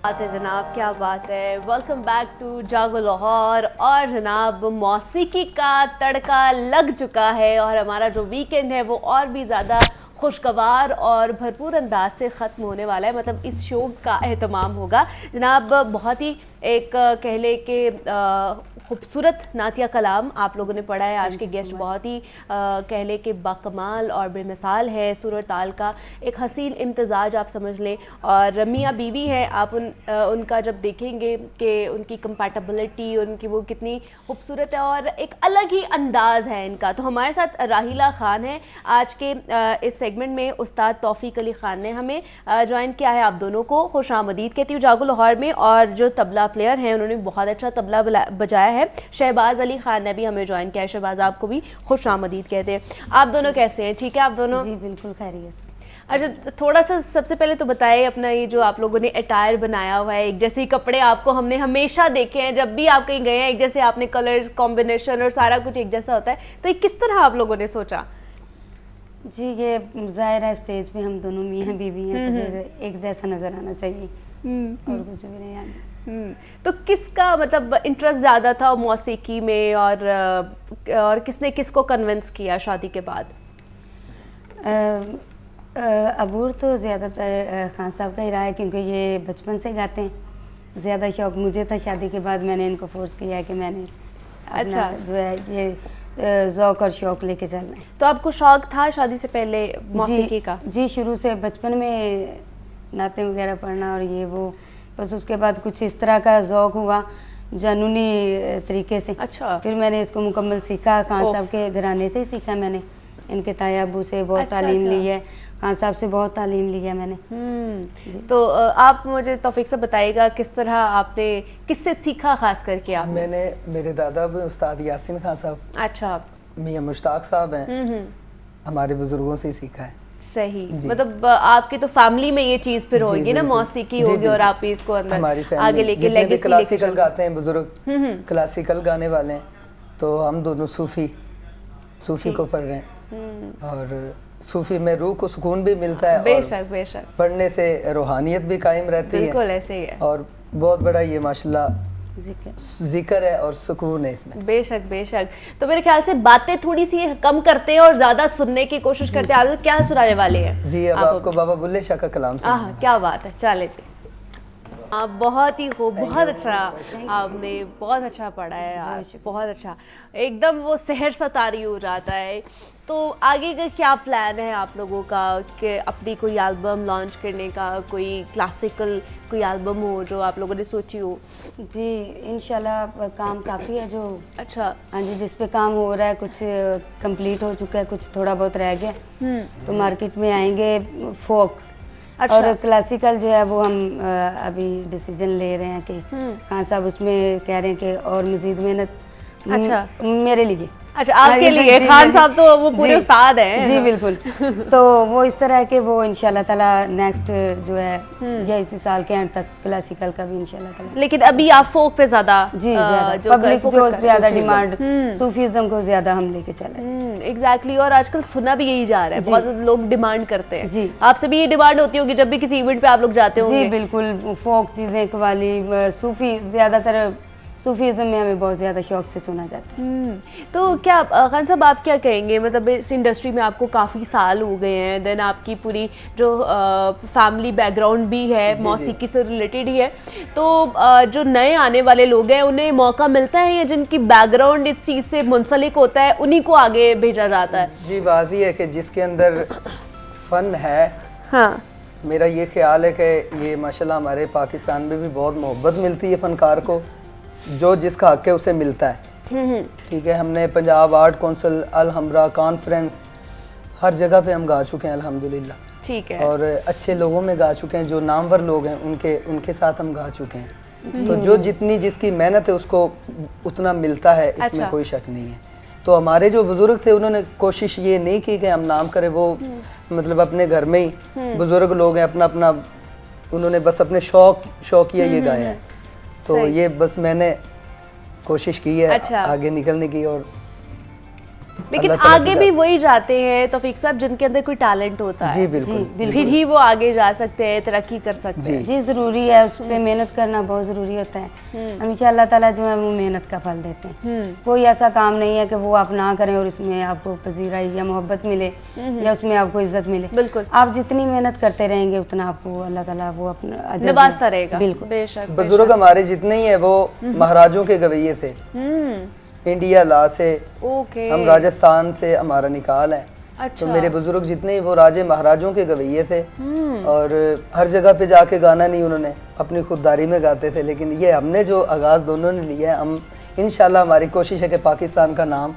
बात है जनाब, क्या बात है। वेलकम बैक टू जागो लाहौर। और जनाब मौसीकी का तड़का लग चुका है और हमारा जो वीकेंड है वो और भी ज़्यादा खुशगवार और भरपूर अंदाज से ख़त्म होने वाला है। मतलब इस शो का एहतमाम होगा जनाब, बहुत ही एक कह ले कि खूबसूरत नातिया कलाम आप लोगों ने पढ़ा है। आज के गेस्ट बहुत ही कह ले कि बाकमाल और बेमिसाल है। सूरत ताल का एक हसीन इम्तजाज आप समझ लें, और मियाँ बीवी हैं आप उनका जब देखेंगे कि उनकी कंपैटिबिलिटी उनकी वो कितनी खूबसूरत है और एक अलग ही अंदाज़ है इनका। तो हमारे साथ राहिला ख़ान है आज के इस सेगमेंट में। उस्ताद तौफीक अली ख़ान ने हमें ज्वाइन किया है। आप दोनों को खुश आमदीद कहती हूँ जागो लाहौर में। और जो तबला प्लेयर हैं उन्होंने बहुत अच्छा तबला बजाया है। शहबाज अली खान ने भी हमें ज्वाइन किया है। शहबाज आपको भी खुश आमदीद कहते हैं। आप दोनों कैसे हैं? ठीक है आप दोनों? जी बिल्कुल खैरियत से। अच्छा, थोड़ा सा सबसे पहले तो बताइए अपना ये जो आप लोगों ने अटायर बनाया हुआ है, एक जैसे ही कपड़े आपको हमने हमेशा देखे हैं जब भी आप कहीं गए हैं, एक जैसे आपने कलर कॉम्बिनेशन और सारा कुछ एक जैसा होता है, तो ये किस तरह आप लोगों ने सोचा? जी ये ज़ाहिर है स्टेज पे हम दोनों मियाँ बीवी हैं तो फिर एक जैसा नज़र आना चाहिए और कुछ भी नहीं आना। तो किसका मतलब इंटरेस्ट ज़्यादा था मौसीकी में और किसने किसको कन्विंस किया शादी के बाद? अबूर तो ज़्यादातर खान साहब का ही रहा है क्योंकि ये बचपन से गाते हैं। ज़्यादा शौक़ मुझे था, शादी के बाद मैंने इनको फोर्स किया है कि मैंने अच्छा जो है ये ज़ौक़ और शौक़ लेके चलना है। तो आपको शौक़ था शादी से पहले मौसीकी का? जी शुरू से बचपन में नाते वगैरह पढ़ना और ये वो, बस उसके बाद कुछ इस तरह का ज़ौक़ हुआ जानूनी तरीके से। अच्छा। फिर मैंने इसको मुकम्मल सीखा, खान साहब के घराने से ही सीखा मैंने। इनके ताया अबू से बहुत तालीम ली है, खान साहब से बहुत तालीम ली है मैंने। तो आप मुझे तौफीक से बताइएगा किस तरह आपने किससे सीखा खास करके आप? मैंने मेरे दादा उस्ताद यासिन खान साहब, अच्छा, मियाँ मुश्ताक साहब हैं, हमारे बुजुर्गों से ही सीखा है। सही, मतलब आपकी तो फैमिली में ये चीज़ फिर होगी ना, मौसीकी होगी और आप इसको अंदर आगे लेके लेगेसी क्लासिकल गाते हैं बुजुर्ग, क्लासिकल गाने वाले हैं, तो हम दोनों सूफी को पढ़ रहे हैं और सूफी में रूह को सुकून भी मिलता है। बेशक बेशक। पढ़ने से रूहानियत भी कायम रहती है। बिल्कुल ऐसे ही है। और बहुत बड़ा ये माशाल्लाह जिक्र है और सुकून है इसमें। बेशक बेशक। तो मेरे ख्याल से बातें थोड़ी सी कम करते हैं और ज्यादा सुनने की कोशिश करते हैं। आप क्या सुनाने वाले हैं? जी अब आपको बाबा बुल्ले शाह का कलाम सुनाएंगे। क्या बात है, चले। आप बहुत ही खूब, बहुत अच्छा, आपने बहुत अच्छा पढ़ा है आज, बहुत अच्छा, एकदम वो सहर सा तारी हो जाता है। तो आगे का क्या प्लान है आप लोगों का कि अपनी कोई एल्बम लॉन्च करने का, कोई क्लासिकल कोई एल्बम हो जो आप लोगों ने सोची हो? जी इंशाल्लाह काम काफ़ी है जो। अच्छा। हाँ जी, जिस पे काम हो रहा है कुछ कंप्लीट हो चुका है, कुछ थोड़ा बहुत रह गया, तो मार्केट में आएंगे फोक। अच्छा। और क्लासिकल जो है वो हम अभी डिसीजन ले रहे हैं कि खान साहब उसमें कह रहे हैं कि और मज़ीद मेहनत। अच्छा। मेरे लिए। अच्छा, आपके लिए? खान साहब तो वो पूरे उस्ताद हैं। जी बिल्कुल। तो वो इस तरह के वो इंशाल्लाह ताला नेक्स्ट जो है या इसी साल के एंड तक क्लासिकल का भी इंशाल्लाह ताला। लेकिन अभी आप फोक पे ज्यादा पब्लिक जो ज्यादा डिमांड, सूफीज़म को ज्यादा हम लेके चले। एग्जैक्टली। और आजकल सुना भी यही जा रहा है, बहुत लोग डिमांड करते हैं। जी आपसे भी ये डिमांड होती होगी जब भी किसी इवेंट पे आप लोग जाते होंगे? जी बिल्कुल, फोक चीजें, कवाली, सूफी, ज्यादातर सूफीज़म में हमें बहुत ज़्यादा शौक से सुना जाता है। तो क्या खान साहब आप क्या कहेंगे, मतलब इस इंडस्ट्री में आपको काफ़ी साल हो गए हैं, देन आपकी पूरी जो फैमिली बैकग्राउंड भी है मौसीकी से रिलेटेड ही है, तो जो नए आने वाले लोग हैं उन्हें मौका मिलता है या जिनकी बैकग्राउंड इस चीज़ से मुंसलिक होता है उन्हीं को आगे भेजा जाता है? जी बात ही है कि जिसके अंदर फ़न है हाँ मेरा ये ख्याल है कि ये माशाल्लाह हमारे पाकिस्तान में भी बहुत मोहब्बत मिलती है फ़नकार को, जो जिसका हक है उसे मिलता है। ठीक है, हमने पंजाब आर्ट कौंसिल, अल हमरा कॉन्फ्रेंस, हर जगह पे हम गा चुके हैं अल्हम्दुलिल्लाह। ठीक है। और अच्छे लोगों में गा चुके हैं, जो नामवर लोग हैं उनके साथ हम गा चुके हैं। तो जो जितनी जिसकी मेहनत है उसको उतना मिलता है, इसमें अच्छा। कोई शक नहीं है। तो हमारे जो बुजुर्ग थे उन्होंने कोशिश ये नहीं की कि हम नाम करें, वो मतलब अपने घर में ही बुजुर्ग लोग हैं, अपना अपना उन्होंने बस अपने शौकिया ये गाया है। तो सही। ये बस मैंने कोशिश की है अच्छा। आगे निकलने की। और लेकिन अल्लाह ताला आगे की भी वही जाते हैं तौफीक साहब जिनके अंदर कोई टैलेंट होता है। जी बिल्कुल। फिर ही वो आगे जा सकते हैं, तरक्की कर सकते हैं। जी ज़रूरी है, उस पर मेहनत करना बहुत ज़रूरी होता है। हमेशा अल्लाह ताला जो है वो मेहनत का फल देते हैं। कोई ऐसा काम नहीं है कि वो आप ना करें और इसमें आपको पजीराई या मोहब्बत मिले या उसमें आपको इज्जत मिले। बिल्कुल। आप जितनी मेहनत करते रहेंगे उतना आपको अल्लाह ताला वो अपना अजर नवाजता रहेगा। बिल्कुल। बेशक। बुजुर्ग हमारे जितने ही है वो महाराजों के गवैये थे। इंडिया ला से, ओके। हम राजस्थान से हमारा निकाल है। अच्छा। तो मेरे बुजुर्ग जितने ही वो राजे महाराजों के गवैये थे। और हर जगह पे जाके गाना नहीं उन्होंने, अपनी खुददारी में गाते थे। लेकिन ये हमने जो आगाज़ दोनों ने लिया है, हम इंशाल्लाह हमारी कोशिश है कि पाकिस्तान का नाम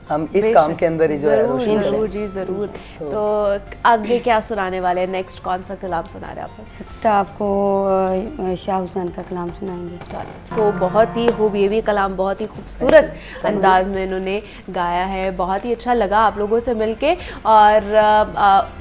हम इस काम के अंदर ही जो है जरूर रोशन करें। जरूर जी जरूर। तो आगे क्या सुनाने वाले हैं? नेक्स्ट कौन सा कलाम सुना रहे हैं आप? नेक्स्ट आपको शाह हुसैन का कलाम सुनाएंगे। तो बहुत ही खूब, ये भी कलाम बहुत ही खूबसूरत अंदाज में इन्होंने गाया है। बहुत ही अच्छा लगा आप लोगों से मिलके और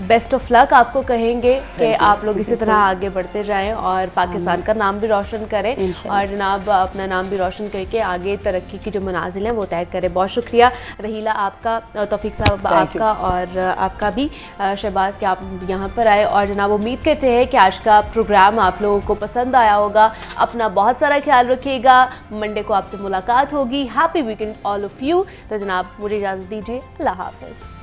बेस्ट ऑफ लक आपको कहेंगे कि आप लोग इसी तरह आगे बढ़ते जाएं और पाकिस्तान का नाम भी रोशन करें और जनाब अपना नाम भी रोशन करके आगे तरक्की की जो मनाजिल हैं वो तय करें। बहुत शुक्रिया रहीला आपका, तौफीक साहब आपका और आपका भी शहबाज कि आप यहाँ पर आए। और जनाब उम्मीद करते हैं कि आज का प्रोग्राम आप लोगों को पसंद आया होगा। अपना बहुत सारा ख्याल रखिएगा। मंडे को आपसे मुलाकात होगी। Happy weekend all of you. तो जनाब मुझे इजाज़त दीजिए। अल्लाह हाफ़िज़।